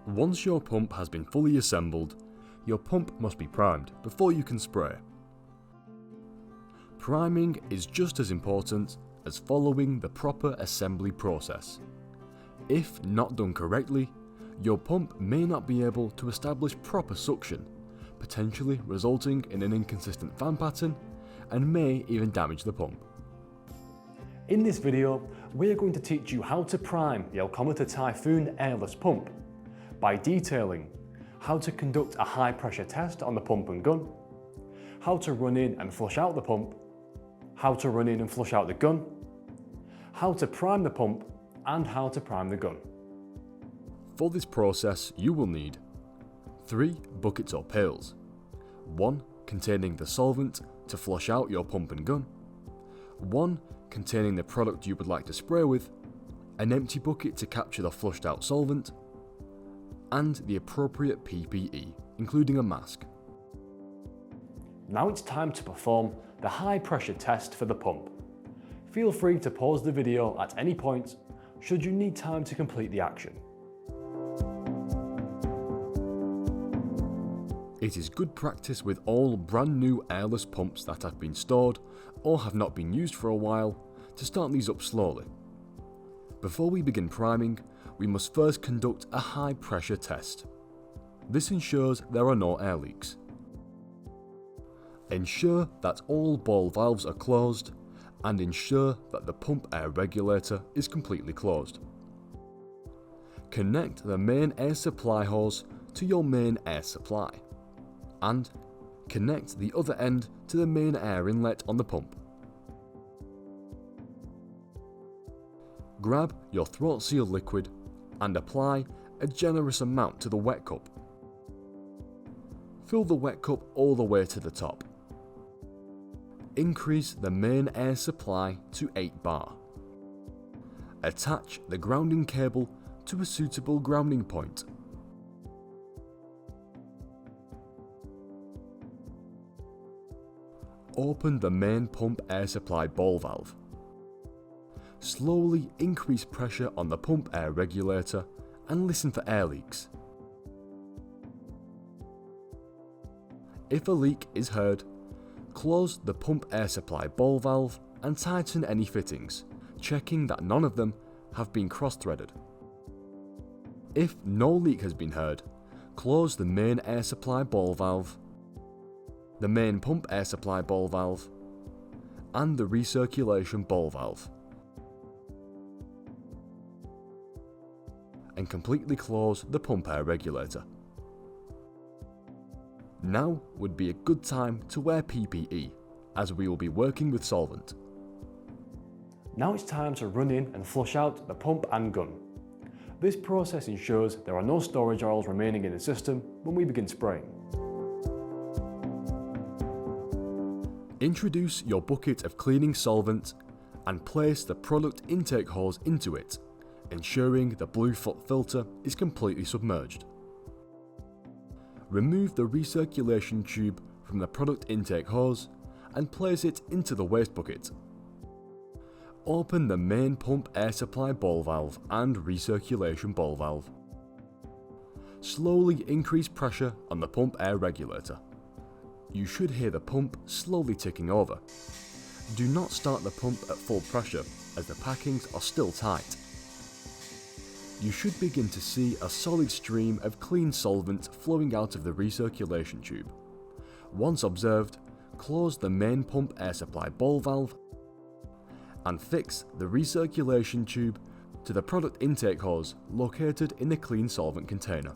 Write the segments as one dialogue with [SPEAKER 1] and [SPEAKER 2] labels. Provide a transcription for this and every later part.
[SPEAKER 1] Once your pump has been fully assembled, your pump must be primed before you can spray. Priming is just as important as following the proper assembly process. If not done correctly, your pump may not be able to establish proper suction, potentially resulting in an inconsistent fan pattern and may even damage the pump.
[SPEAKER 2] In this video, we are going to teach you how to prime the Elcometer Typhoon Airless Pump by detailing how to conduct a high pressure test on the pump and gun, how to run in and flush out the pump, how to run in and flush out the gun, how to prime the pump, and how to prime the gun.
[SPEAKER 1] For this process, you will need 3 buckets or pails, 1 containing the solvent to flush out your pump and gun, 1 containing the product you would like to spray with, an empty bucket to capture the flushed out solvent, and the appropriate PPE, including a mask.
[SPEAKER 2] Now it's time to perform the high pressure test for the pump. Feel free to pause the video at any point should you need time to complete the action.
[SPEAKER 1] It is good practice with all brand new airless pumps that have been stored or have not been used for a while to start these up slowly. Before we begin priming, we must first conduct a high pressure test. This ensures there are no air leaks. Ensure that all ball valves are closed and ensure that the pump air regulator is completely closed. Connect the main air supply hose to your main air supply and connect the other end to the main air inlet on the pump. Grab your throat seal liquid and apply a generous amount to the wet cup. Fill the wet cup all the way to the top. Increase the main air supply to 8 bar. Attach the grounding cable to a suitable grounding point. Open the main pump air supply ball valve. Slowly increase pressure on the pump air regulator and listen for air leaks. If a leak is heard, close the pump air supply ball valve and tighten any fittings, checking that none of them have been cross-threaded. If no leak has been heard, close the main air supply ball valve, the main pump air supply ball valve, and the recirculation ball valve, and completely close the pump air regulator. Now would be a good time to wear PPE, as we will be working with solvent.
[SPEAKER 2] Now it's time to run in and flush out the pump and gun. This process ensures there are no storage oils remaining in the system when we begin spraying.
[SPEAKER 1] Introduce your bucket of cleaning solvent and place the product intake hose into it, ensuring the blue foot filter is completely submerged. Remove the recirculation tube from the product intake hose and place it into the waste bucket. Open the main pump air supply ball valve and recirculation ball valve. Slowly increase pressure on the pump air regulator. You should hear the pump slowly ticking over. Do not start the pump at full pressure as the packings are still tight. You should begin to see a solid stream of clean solvent flowing out of the recirculation tube. Once observed, close the main pump air supply ball valve and fix the recirculation tube to the product intake hose located in the clean solvent container.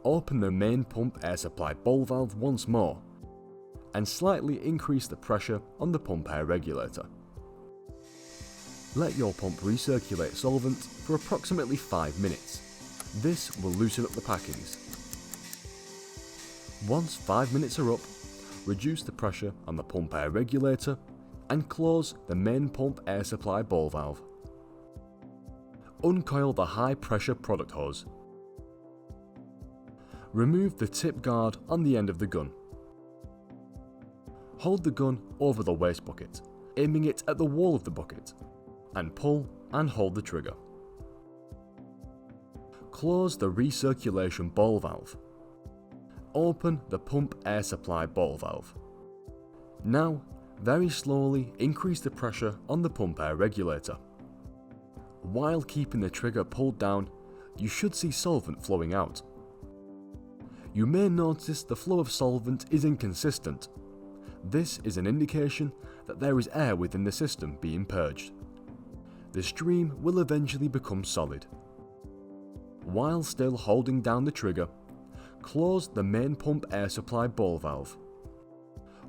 [SPEAKER 1] Open the main pump air supply ball valve once more and slightly increase the pressure on the pump air regulator. Let your pump recirculate solvent for approximately 5 minutes. This will loosen up the packings. Once 5 minutes are up, reduce the pressure on the pump air regulator and close the main pump air supply ball valve. Uncoil the high pressure product hose. Remove the tip guard on the end of the gun. Hold the gun over the waste bucket, aiming it at the wall of the bucket, and pull and hold the trigger. Close the recirculation ball valve. Open the pump air supply ball valve. Now, very slowly increase the pressure on the pump air regulator. While keeping the trigger pulled down, you should see solvent flowing out. You may notice the flow of solvent is inconsistent. This is an indication that there is air within the system being purged. The stream will eventually become solid. While still holding down the trigger, close the main pump air supply ball valve.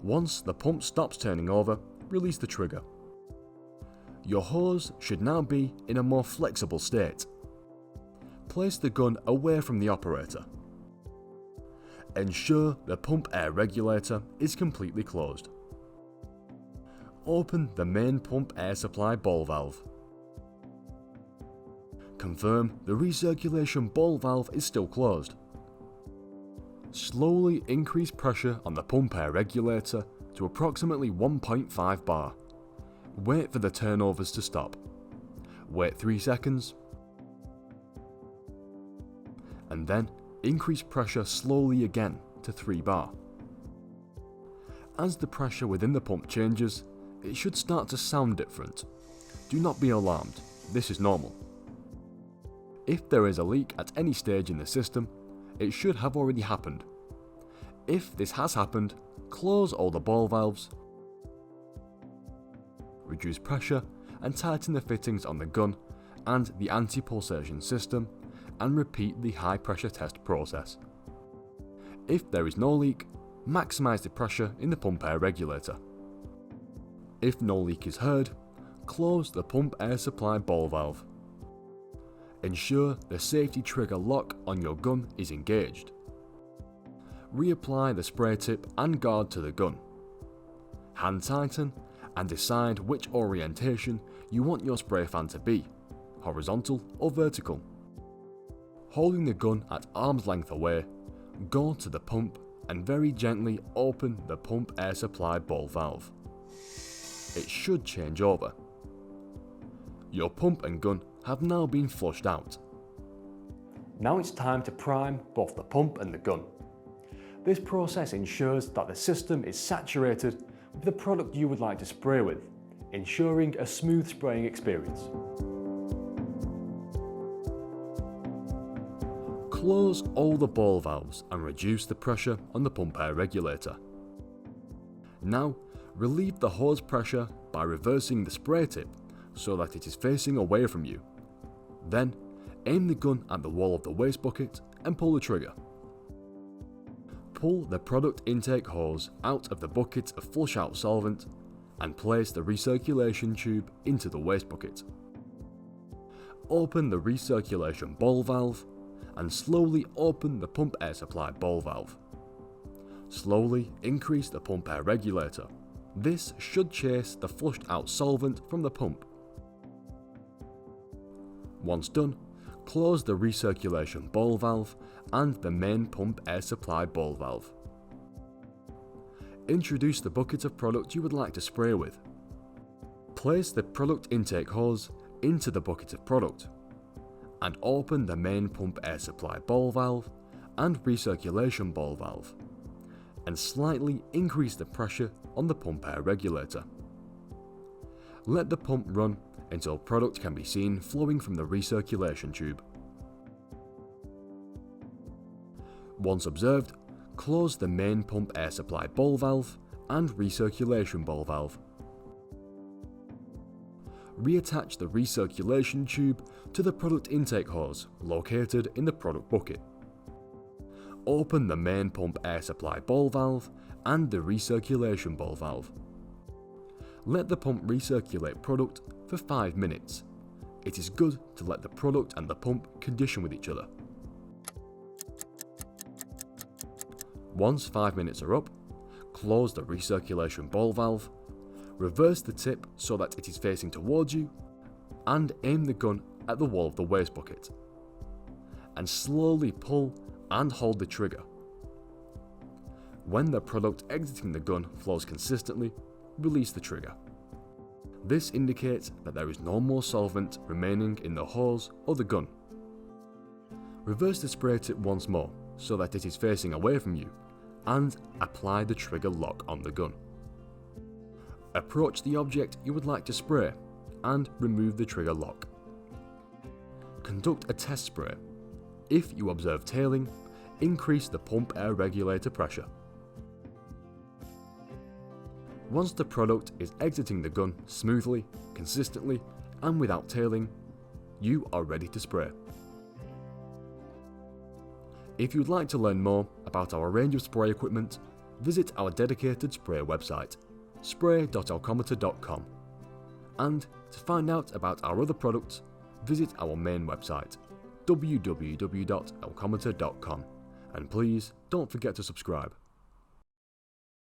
[SPEAKER 1] Once the pump stops turning over, release the trigger. Your hose should now be in a more flexible state. Place the gun away from the operator. Ensure the pump air regulator is completely closed. Open the main pump air supply ball valve. Confirm the recirculation ball valve is still closed. Slowly increase pressure on the pump air regulator to approximately 1.5 bar. Wait for the turnovers to stop. Wait 3 seconds. And then increase pressure slowly again to 3 bar. As the pressure within the pump changes, it should start to sound different. Do not be alarmed, this is normal. If there is a leak at any stage in the system, it should have already happened. If this has happened, close all the ball valves, reduce pressure and tighten the fittings on the gun and the anti-pulsation system, and repeat the high pressure test process. If there is no leak, maximise the pressure in the pump air regulator. If no leak is heard, close the pump air supply ball valve. Ensure the safety trigger lock on your gun is engaged. Reapply the spray tip and guard to the gun. Hand tighten and decide which orientation you want your spray fan to be, horizontal or vertical. Holding the gun at arm's length away, go to the pump and very gently open the pump air supply ball valve. It should change over. Your pump and gun have now been flushed out.
[SPEAKER 2] Now it's time to prime both the pump and the gun. This process ensures that the system is saturated with the product you would like to spray with, ensuring a smooth spraying experience.
[SPEAKER 1] Close all the ball valves and reduce the pressure on the pump air regulator. Now, relieve the hose pressure by reversing the spray tip so that it is facing away from you. Then, aim the gun at the wall of the waste bucket and pull the trigger. Pull the product intake hose out of the bucket of flush out solvent and place the recirculation tube into the waste bucket. Open the recirculation ball valve and slowly open the pump air supply ball valve. Slowly increase the pump air regulator. This should chase the flushed out solvent from the pump. Once done, close the recirculation ball valve and the main pump air supply ball valve. Introduce the bucket of product you would like to spray with. Place the product intake hose into the bucket of product and open the main pump air supply ball valve and recirculation ball valve, and slightly increase the pressure on the pump air regulator. Let the pump run until product can be seen flowing from the recirculation tube. Once observed, close the main pump air supply ball valve and recirculation ball valve. Reattach the recirculation tube to the product intake hose located in the product bucket. Open the main pump air supply ball valve and the recirculation ball valve. Let the pump recirculate product for 5 minutes. It is good to let the product and the pump condition with each other. Once 5 minutes are up, close the recirculation ball valve, reverse the tip so that it is facing towards you, and aim the gun at the wall of the waste bucket. And slowly pull and hold the trigger. When the product exiting the gun flows consistently, release the trigger. This indicates that there is no more solvent remaining in the hose or the gun. Reverse the spray tip once more so that it is facing away from you, and apply the trigger lock on the gun. Approach the object you would like to spray and remove the trigger lock. Conduct a test spray. If you observe tailing, increase the pump air regulator pressure. Once the product is exiting the gun smoothly, consistently, and without tailing, you are ready to spray. If you'd like to learn more about our range of spray equipment, visit our dedicated spray website, spray.elcometer.com. And to find out about our other products, visit our main website, www.elcometer.com. And please don't forget to subscribe.